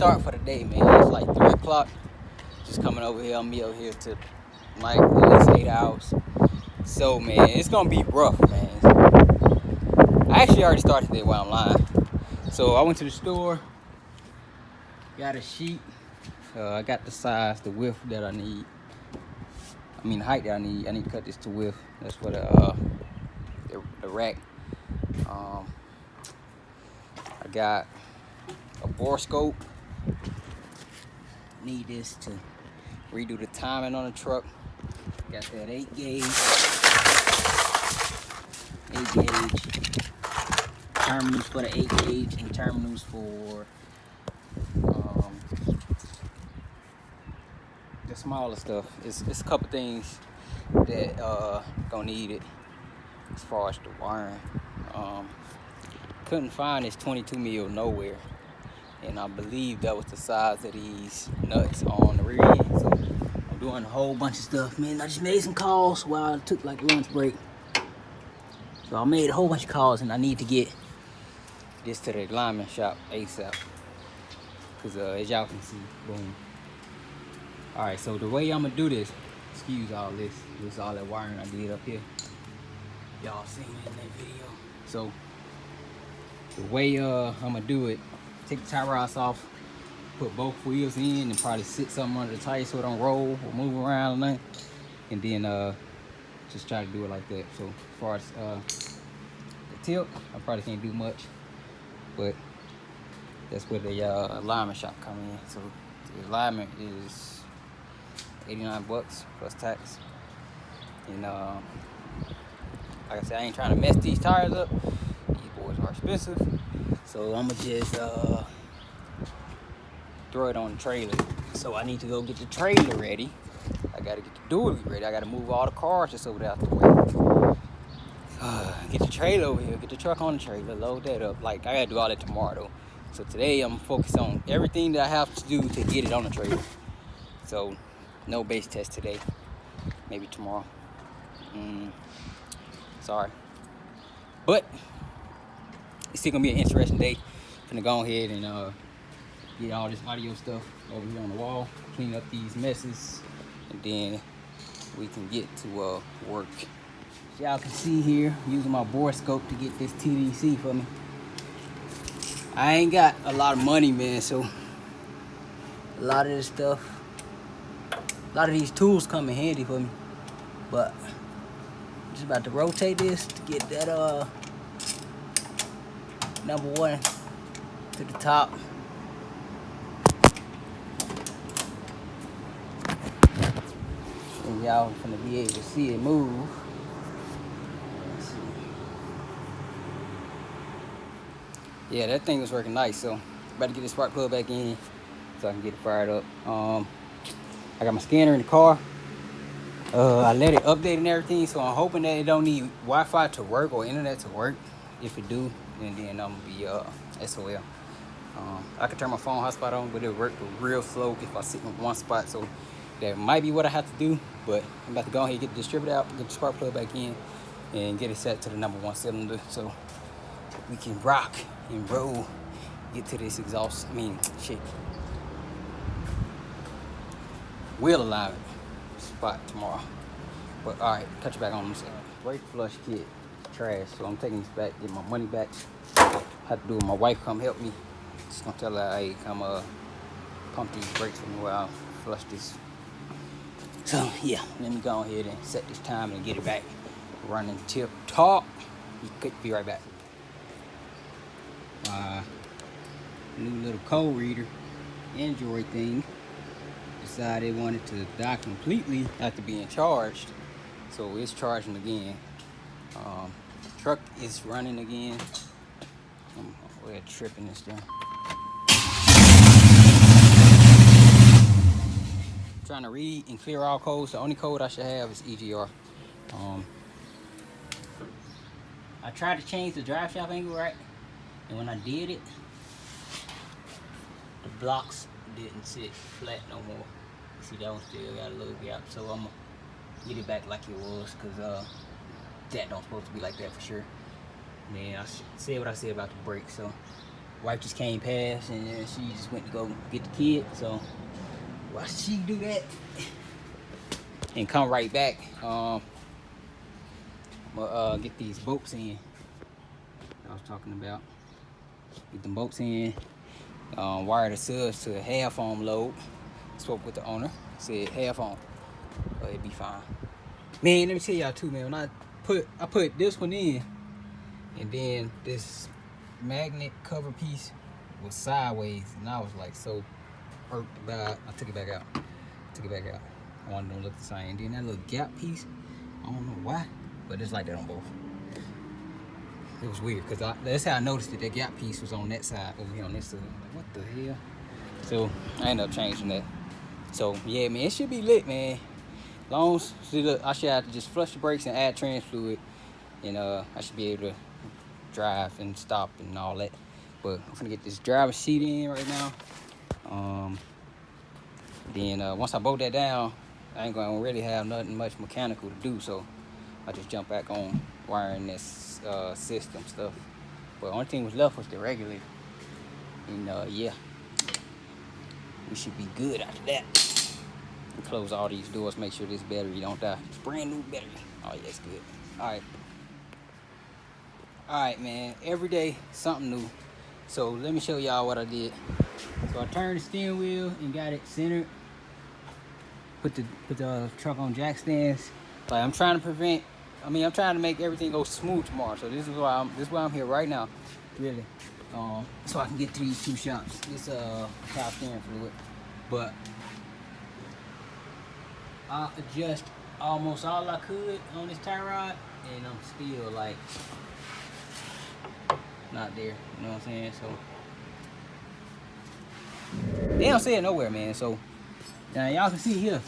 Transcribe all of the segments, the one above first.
start for the day, man. It's like 3 o'clock. Just coming over here. I'm over here to like at least 8 hours. So, man, it's gonna be rough, man. I actually already started today while I'm lying. So I went to the store, got a sheet. I got the size, the width that I need. I mean, the height that I need. I need to cut this to width. That's for the rack. I got a bore scope. Need this to redo the timing on the truck. Got that 8 gauge. 8 gauge. Terminals for the 8 gauge and terminals for the smaller stuff. It's a couple things that gonna need it as far as the wiring. Couldn't find this 22 mil nowhere, and I believe that was the size of these nuts on the rear end. So I'm doing a whole bunch of stuff, man. I just made some calls while I took like lunch break. So I made a whole bunch of calls, and I need to get this to the alignment shop ASAP. Cause as y'all can see, boom. All right, so the way I'm gonna do this, excuse all this. This is all that wiring I did up here. Y'all seen it in that video. So the way I'm gonna do it, take the tie rods off, put both wheels in, and probably sit something under the tire so it don't roll or move around or nothing. And then just try to do it like that. So as far as the tilt, I probably can't do much, but that's where the alignment shop come in. So the alignment is 89 bucks plus tax. And like I said, I ain't trying to mess these tires up. These boys are expensive. So I'ma just throw it on the trailer. So I need to go get the trailer ready. I gotta get the dually ready. I gotta move all the cars just over there out the way. Get the trailer over here, get the truck on the trailer, load that up. Like, I gotta do all that tomorrow though. So today I'm focused on everything that I have to do to get it on the trailer. So no base test today, maybe tomorrow. Sorry, but it's still gonna be an interesting day. I'm gonna go ahead and get all this audio stuff over here on the wall, clean up these messes, and then we can get to work. As y'all can see here, I'm using my bore scope to get this TDC for me. I ain't got a lot of money, man, so a lot of this stuff, a lot of these tools come in handy for me. But I'm just about to rotate this to get that number 1 to the top. And y'all gonna be able to see it move. Let's see. Yeah, that thing was working nice, so about to get the spark plug back in so I can get it fired up. I got my scanner in the car. I let it update and everything, so I'm hoping that it don't need Wi-Fi to work or internet to work. If it do, then I'm gonna be SOL. I can turn my phone hotspot on, but it'll work real slow if I sit in one spot. So that might be what I have to do, but I'm about to go ahead and get the distributor out, get the spark plug back in, and get it set to the number 1 cylinder so we can rock and roll, get to this wheel alignment spot tomorrow. But all right, catch you back on this. Brake flush kit, trash. So I'm taking this back, get my money back. I have to do it. My wife come help me. Just gonna tell her, hey, come pump these brakes for me while I flush this. So yeah, let me go ahead and set this time and get it back running tip top. Be right back. New little code reader, Android thing. Decided it wanted to die completely after being charged, so it's charging again. Truck is running again. We're tripping this down. Trying to read and clear all codes. The only code I should have is EGR. I tried to change the drive shaft angle, right? And when I did it, the blocks didn't sit flat no more. See, that one still got a little gap, so I'm gonna get it back like it was, cause that don't supposed to be like that for sure. Man, I said what I said about the brakes, so wife just came past and then she just went to go get the kid. So watch she do that and come right back. I'm gonna get these bolts in. I was talking about. Get them bolts in. Wire the subs to a half ohm load. Spoke with the owner. Said half ohm. It'd be fine. Man, let me tell y'all too, man. When I put this one in, and then this magnet cover piece was sideways, and I was like so irked about it. I took it back out. I wanted them to look the same. Then that little gap piece, I don't know why, but it's like that on both. It was weird because that's how I noticed it. That gap piece was on that side over here on this side. I'm like, what the hell? So I ended up changing that. So yeah, man, it should be lit, man. Long as I should have to just flush the brakes and add trans fluid, and I should be able to drive and stop and all that. But I'm gonna get this driver's seat in right now. Then once I bolt that down, I ain't gonna really have nothing much mechanical to do. So I just jump back on wiring this system stuff. But only thing was left was the regulator. And yeah, we should be good after that. And close all these doors, make sure this battery don't die. It's brand new battery. Oh yeah, it's good. Alright man, every day something new. So let me show y'all what I did. So I turned the steering wheel and got it centered. Put the truck on jack stands. Like I'm trying to make everything go smooth tomorrow. So this is why I'm here right now, really. So I can get to these two shops. This top steering fluid, but I adjust almost all I could on this tie rod, and I'm still like not there. You know what I'm saying? So they don't say it nowhere, man. So now y'all can see here.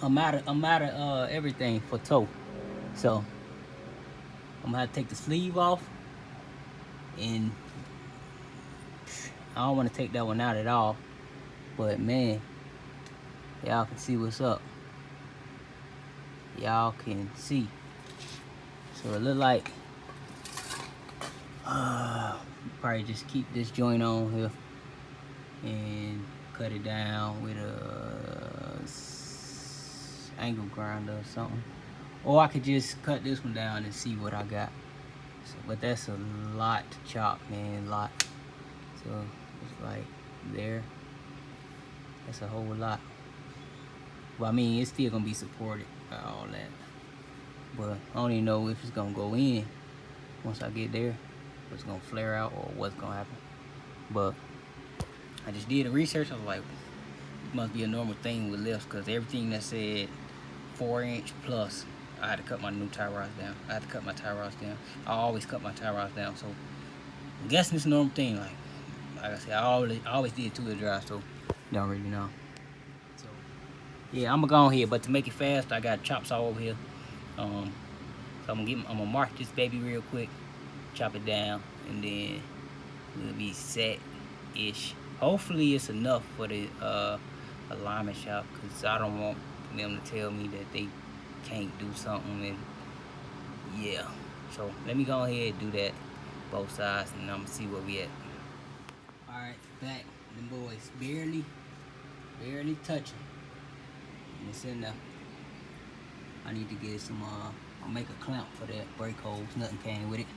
I'm out of everything for tow. So I'm gonna have to take the sleeve off, and I don't want to take that one out at all. But man, y'all can see what's up. Y'all can see. So it look like probably just keep this joint on here and cut it down with a angle grinder or something. Or I could just cut this one down and see what I got. So, but that's a lot to chop, man, lot. So it's like there. That's a whole lot. But I mean, it's still gonna be supported by all that. But I don't even know if it's gonna go in once I get there. If it's gonna flare out or what's gonna happen. But I just did the research. I was like, it must be a normal thing with lifts, because everything that said 4-inch plus, I had to cut my new tie rods down. I always cut my tie rods down. So I'm guessing it's a normal thing. Like I said, I always did two-wheel drive, so don't really know. So yeah, I'm gonna go on here, but to make it fast, I got chop saw over here. So I'm gonna mark this baby real quick, chop it down, and then we'll be set-ish. Hopefully it's enough for the alignment shop, because I don't want them to tell me that they can't do something. And yeah, so let me go ahead and do that, both sides, and I'm gonna see where we at. Alright, back. Them boys barely touching. And it's in there. I need to get some I'll make a clamp for that brake hose. Nothing came with it.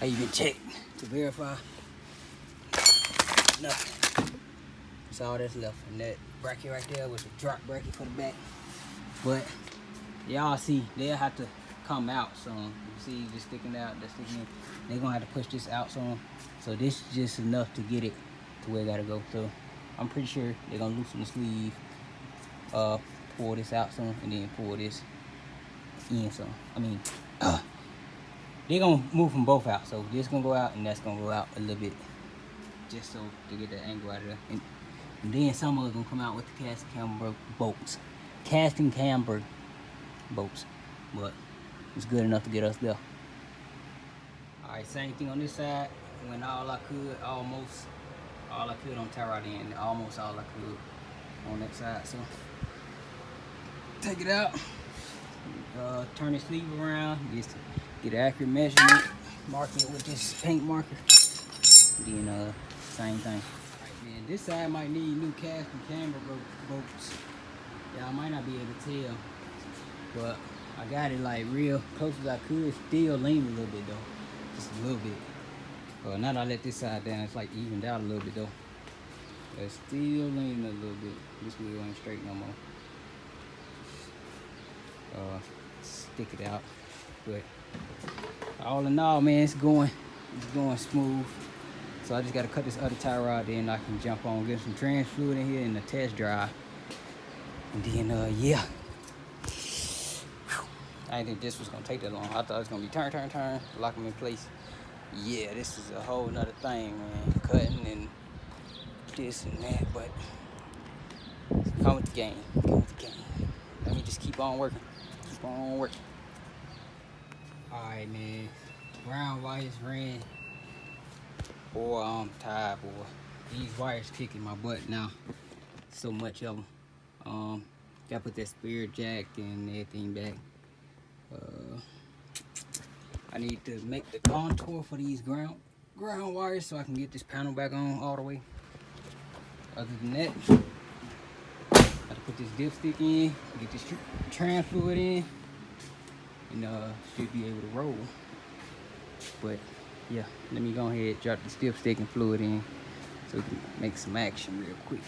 I even checked to verify. Nothing. That's all that's left. And that bracket right there was a drop bracket for the back. But y'all see, they'll have to come out soon. You see, just sticking out, that's sticking in. They're gonna have to push this out soon. So this is just enough to get it to where it gotta go. So I'm pretty sure they're gonna loosen the sleeve, pull this out soon, and then pull this in some. I mean, they're gonna move them both out. So this gonna go out and that's gonna go out a little bit, just so to get that angle out of there. And then some of it gonna come out with the casting camber bolts. But it's good enough to get us there. All right, same thing on this side. Went all I could, almost all I could on tie rod end, almost all I could on that side. So take it out, turn the sleeve around, just to get an accurate measurement. mark it with this paint marker. Then same thing. Right, man, this side might need new cast and camber bolts. Y'all might not be able to tell, but I got it like real close as I could. Still lean a little bit though, just a little bit. Now that I let this side down, it's like evened out a little bit though. But it's still leaning a little bit. This wheel ain't straight no more. Stick it out. But all in all, man, it's going smooth. So I just gotta cut this other tire rod, then I can jump on, get some trans fluid in here and a test drive. And then yeah. I didn't think this was gonna take that long. I thought it was gonna be turn, lock them in place. Yeah, this is a whole nother thing, man. Cutting and this and that, but come with the game. Let me just keep on working. Alright, man. Brown wires ran. Boy, I'm tired, boy. These wires kicking my butt now. So much of them. Gotta put that spare jack and everything back. I need to make the contour for these ground wires so I can get this panel back on all the way. Other than that, I have to put this dipstick in, get this trans fluid in, and should be able to roll. But yeah, let me go ahead, drop this dipstick and fluid in so we can make some action real quick.